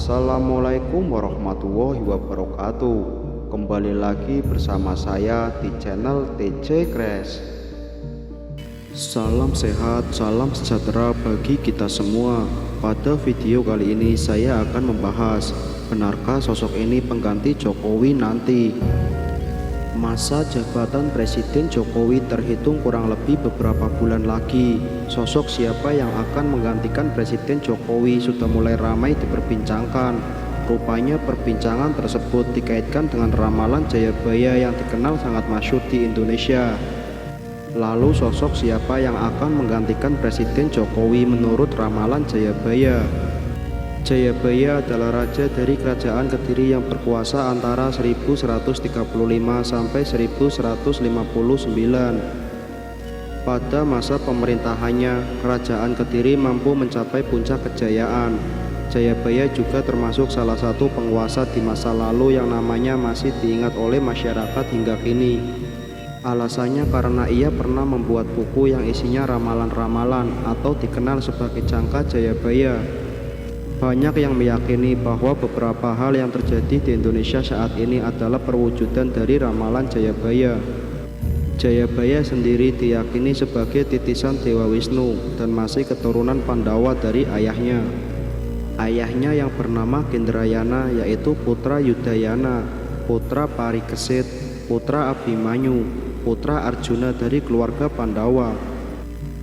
Assalamualaikum warahmatullahi wabarakatuh. Kembali lagi bersama saya di channel TJ Crash. Salam sehat, salam sejahtera bagi kita semua. Pada video kali ini saya akan membahas, benarkah sosok ini pengganti Jokowi nanti? Masa jabatan Presiden Jokowi terhitung kurang lebih beberapa bulan lagi. Sosok siapa yang akan menggantikan Presiden Jokowi sudah mulai ramai diperbincangkan. Rupanya perbincangan tersebut dikaitkan dengan ramalan Jayabaya yang dikenal sangat masyhur di Indonesia. Lalu sosok siapa yang akan menggantikan Presiden Jokowi menurut ramalan Jayabaya? Jayabaya adalah raja dari kerajaan Kediri yang berkuasa antara 1135 sampai 1159. Pada masa pemerintahannya, kerajaan Kediri mampu mencapai puncak kejayaan. Jayabaya juga termasuk salah satu penguasa di masa lalu yang namanya masih diingat oleh masyarakat hingga kini. Alasannya karena ia pernah membuat buku yang isinya ramalan-ramalan atau dikenal sebagai Jangka Jayabaya. Banyak yang meyakini bahwa beberapa hal yang terjadi di Indonesia saat ini adalah perwujudan dari ramalan Jayabaya. Jayabaya sendiri diyakini sebagai titisan Dewa Wisnu dan masih keturunan Pandawa dari ayahnya. Ayahnya yang bernama Gendrayana yaitu putra Yudayana, putra Parikesit, putra Abimanyu, putra Arjuna dari keluarga Pandawa.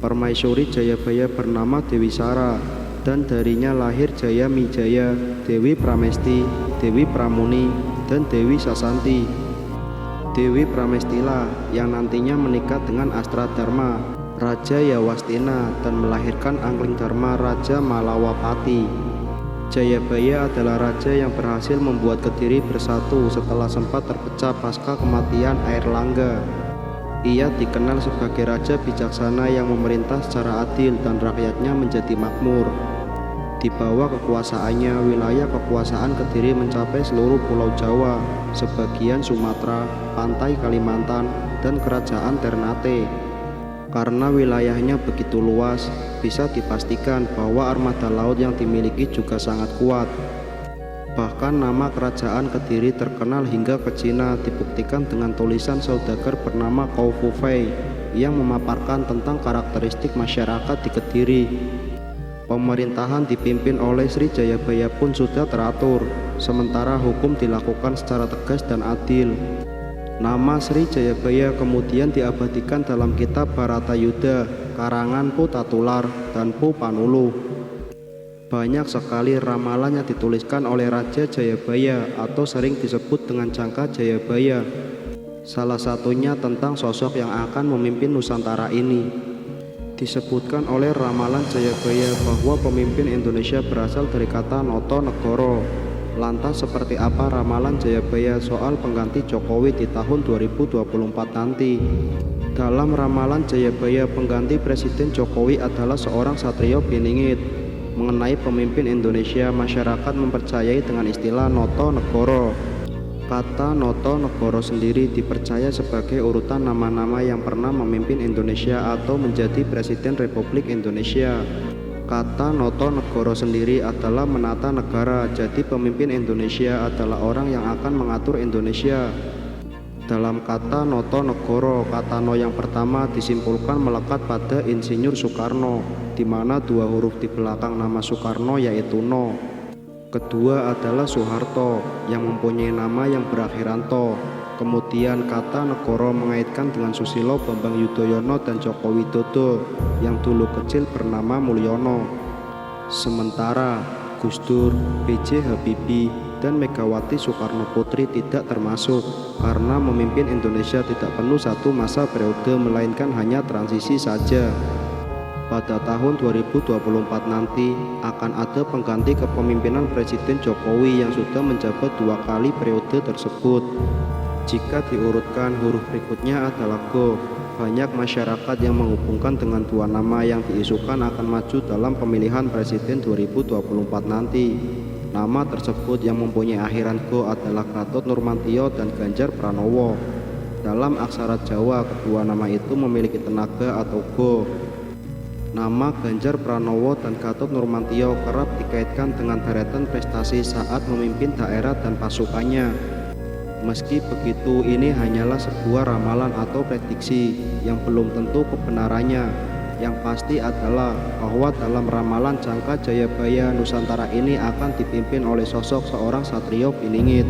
Permaisuri Jayabaya bernama Dewi Sara, dan darinya lahir Jayamijaya, Dewi Pramesti, Dewi Pramuni, dan Dewi Sasanti. Dewi Pramestilah yang nantinya menikah dengan Astradharma, Raja Yawastina, dan melahirkan Anglingdarma, Raja Malawapati. Jayabaya adalah raja yang berhasil membuat Kediri bersatu setelah sempat terpecah pasca kematian Airlangga. Ia dikenal sebagai raja bijaksana yang memerintah secara adil dan rakyatnya menjadi makmur. Di bawah kekuasaannya, wilayah kekuasaan Kediri mencapai seluruh Pulau Jawa, sebagian Sumatera, pantai Kalimantan, dan kerajaan Ternate. Karena wilayahnya begitu luas, bisa dipastikan bahwa armada laut yang dimiliki juga sangat kuat. Bahkan nama kerajaan Kediri terkenal hingga ke Cina, dibuktikan dengan tulisan saudagar bernama Kou Fufei yang memaparkan tentang karakteristik masyarakat di Kediri. Pemerintahan dipimpin oleh Sri Jayabaya pun sudah teratur, sementara hukum dilakukan secara tegas dan adil. Nama Sri Jayabaya kemudian diabadikan dalam kitab Bharatayuddha, karangan Pu Tatular dan Pu Panuluh. Banyak sekali ramalan yang dituliskan oleh Raja Jayabaya atau sering disebut dengan Jangka Jayabaya. Salah satunya tentang sosok yang akan memimpin Nusantara ini. Disebutkan oleh ramalan Jayabaya bahwa pemimpin Indonesia berasal dari kata Noto Negoro. Lantas seperti apa ramalan Jayabaya soal pengganti Jokowi di tahun 2024 nanti? Dalam ramalan Jayabaya, pengganti Presiden Jokowi adalah seorang Satrio Biningit. Mengenai pemimpin Indonesia, masyarakat mempercayai dengan istilah Noto Negoro. Kata Noto Negoro sendiri dipercaya sebagai urutan nama-nama yang pernah memimpin Indonesia atau menjadi Presiden Republik Indonesia. Kata Noto Negoro sendiri adalah menata negara, jadi pemimpin Indonesia adalah orang yang akan mengatur Indonesia. Dalam kata Noto Negoro, kata No yang pertama disimpulkan melekat pada Insinyur Soekarno, di mana dua huruf di belakang nama Soekarno yaitu No. Kedua adalah Soeharto yang mempunyai nama yang berakhiran To. Kemudian kata Negoro mengaitkan dengan Susilo Bambang Yudhoyono dan Joko Widodo yang dulu kecil bernama Mulyono. Sementara Gus Dur, B.J. Habibie, dan Megawati Soekarno Putri tidak termasuk karena memimpin Indonesia tidak penuh satu masa periode melainkan hanya transisi saja. Pada tahun 2024 nanti akan ada pengganti kepemimpinan Presiden Jokowi yang sudah menjabat 2 kali periode tersebut. Jika diurutkan, huruf berikutnya adalah Go. Banyak masyarakat yang menghubungkan dengan dua nama yang diisukan akan maju dalam pemilihan Presiden 2024 nanti. Nama tersebut yang mempunyai akhiran Go adalah Gatot Nurmantio dan Ganjar Pranowo. Dalam aksara Jawa, kedua nama itu memiliki tenaga atau Go. Nama Ganjar Pranowo dan Gatot Nurmantio kerap dikaitkan dengan deretan prestasi saat memimpin daerah dan pasukannya. Meski begitu, ini hanyalah sebuah ramalan atau prediksi yang belum tentu kebenarannya. Yang pasti adalah bahwa dalam ramalan jangka Jayabaya Nusantara ini akan dipimpin oleh sosok seorang Satrio Piningit.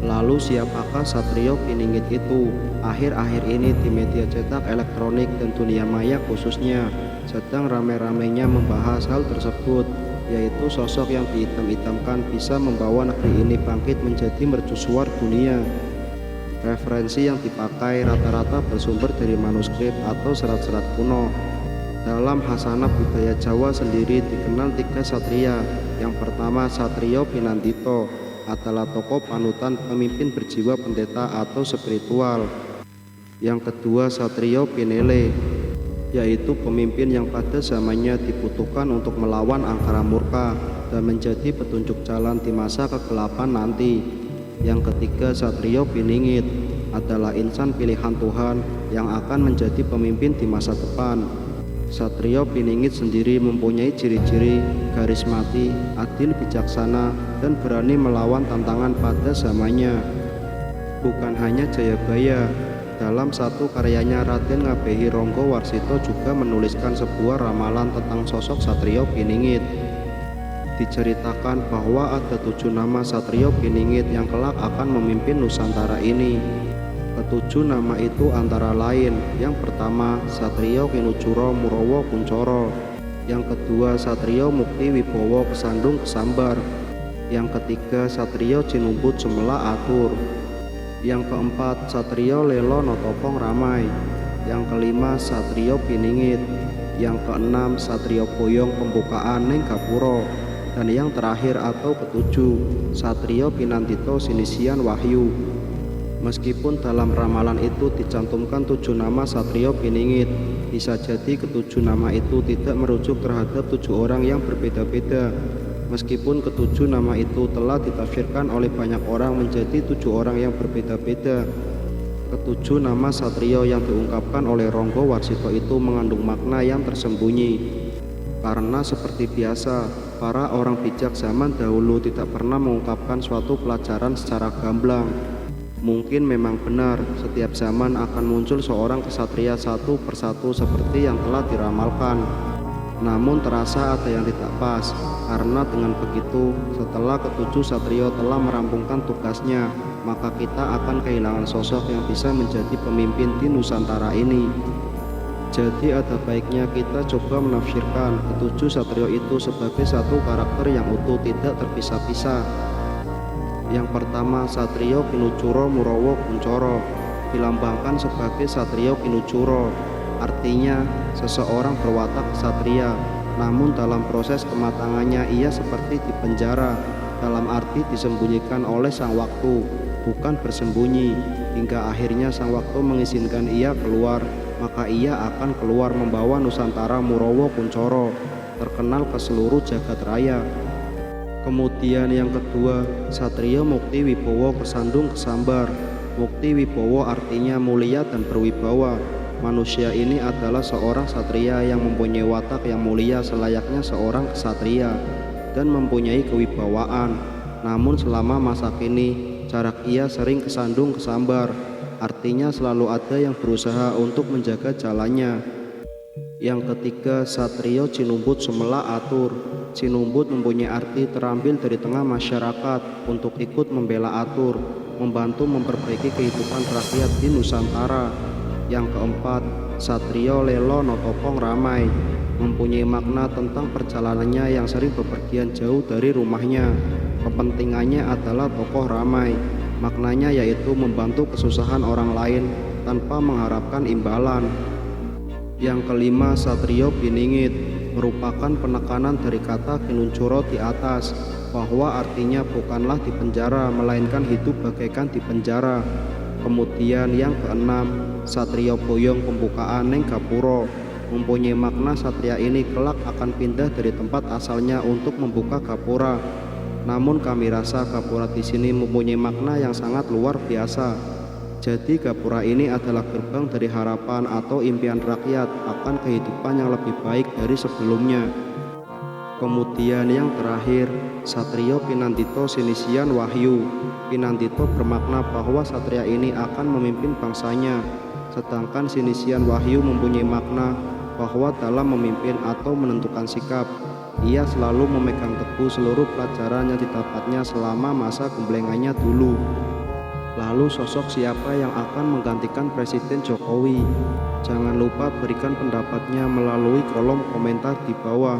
Lalu siapakah Satrio Piningit itu? Akhir-akhir ini di media cetak elektronik dan dunia maya khususnya sedang rame-ramenya membahas hal tersebut, yaitu sosok yang diidam-idamkan bisa membawa negeri ini bangkit menjadi mercusuar dunia. Referensi yang dipakai rata-rata bersumber dari manuskrip atau serat-serat kuno. Dalam hasanah budaya Jawa sendiri dikenal 3 satria. Yang pertama, Satrio Pinandito adalah tokoh panutan pemimpin berjiwa pendeta atau spiritual. Yang kedua, Satrio Pinele, yaitu pemimpin yang pada zamannya dibutuhkan untuk melawan angkara murka dan menjadi petunjuk jalan di masa kegelapan nanti. Yang ketiga, Satrio Piningit adalah insan pilihan Tuhan yang akan menjadi pemimpin di masa depan. Satrio Piningit sendiri mempunyai ciri-ciri karismatik, adil, bijaksana, dan berani melawan tantangan pada zamannya. Bukan hanya Jayabaya, dalam satu karyanya Raden Ngabehi Ronggo Warsito juga menuliskan sebuah ramalan tentang sosok Satrio Piningit. Diceritakan bahwa ada 7 nama Satrio Piningit yang kelak akan memimpin Nusantara ini. Ketujuh nama itu antara lain: yang pertama, Satrio Kinujuro Murowo Kuncoro; yang kedua, Satrio Mukti Wibowo Kesandung Kesambar; yang ketiga, Satrio Cinumbut Semela Atur; yang keempat, Satrio Lelo Notopong Ramai; yang kelima, Satrio Piningit; yang keenam, Satrio Boyong Pembukaan Ning Gapuro; dan yang terakhir atau ketujuh, Satrio Pinandito Sinisian Wahyu. Meskipun dalam ramalan itu dicantumkan 7 nama Satrio Piningit, bisa jadi ketujuh nama itu tidak merujuk terhadap 7 orang yang berbeda-beda. Meskipun ketujuh nama itu telah ditafsirkan oleh banyak orang menjadi 7 orang yang berbeda-beda. Ketujuh nama Satrio yang diungkapkan oleh Ronggo Warsito itu mengandung makna yang tersembunyi. Karena seperti biasa, para orang bijak zaman dahulu tidak pernah mengungkapkan suatu pelajaran secara gamblang. Mungkin memang benar, setiap zaman akan muncul seorang kesatria satu persatu seperti yang telah diramalkan. Namun terasa ada yang tidak pas, karena dengan begitu, setelah ketujuh satrio telah merampungkan tugasnya, maka kita akan kehilangan sosok yang bisa menjadi pemimpin di Nusantara ini. Jadi ada baiknya kita coba menafsirkan ketujuh satrio itu sebagai satu karakter yang utuh, tidak terpisah-pisah. Yang pertama, Satrio Kinujuro Murowo Kuncoro dilambangkan sebagai Satrio Kinujuro, artinya seseorang berwatak ksatria, namun dalam proses kematangannya ia seperti dipenjara, dalam arti disembunyikan oleh sang waktu, bukan bersembunyi, hingga akhirnya sang waktu mengizinkan ia keluar, maka ia akan keluar membawa Nusantara Murowo Kuncoro, terkenal ke seluruh jagat raya. Kemudian yang kedua, Satrio Mukti Wibowo Kesandung Kesambar. Mukti Wibowo artinya mulia dan berwibawa. Manusia ini adalah seorang satria yang mempunyai watak yang mulia selayaknya seorang ksatria dan mempunyai kewibawaan. Namun selama masa kini, jarak ia sering kesandung kesambar, artinya selalu ada yang berusaha untuk menjaga jalannya. Yang ketiga, Satrio Cinumbut Semela Atur. Cinumbut mempunyai arti terambil dari tengah masyarakat untuk ikut membela atur, membantu memperbaiki kehidupan rakyat di Nusantara. Yang keempat, Satrio Lelo Notopong Ramai, mempunyai makna tentang perjalanannya yang sering bepergian jauh dari rumahnya. Kepentingannya adalah tokoh ramai, maknanya yaitu membantu kesusahan orang lain tanpa mengharapkan imbalan. Yang kelima, Satrio Piningit, merupakan penekanan dari kata Kinujuro di atas, bahwa artinya bukanlah di penjara, melainkan hidup bagaikan di penjara. Kemudian yang keenam, Satrio Boyong Pembukaan Ning Gapuro, mempunyai makna satria ini kelak akan pindah dari tempat asalnya untuk membuka gapura. Namun kami rasa gapura di sini mempunyai makna yang sangat luar biasa. Jadi gapura ini adalah gerbang dari harapan atau impian rakyat akan kehidupan yang lebih baik dari sebelumnya. Kemudian yang terakhir, Satrio Pinandito Sinisian Wahyu. Pinandito bermakna bahwa satria ini akan memimpin bangsanya, sedangkan Sinisian Wahyu mempunyai makna bahwa dalam memimpin atau menentukan sikap, ia selalu memegang teguh seluruh pelajaran yang didapatnya selama masa gemblengannya dulu. Lalu sosok siapa yang akan menggantikan Presiden Jokowi? Jangan lupa berikan pendapatnya melalui kolom komentar di bawah.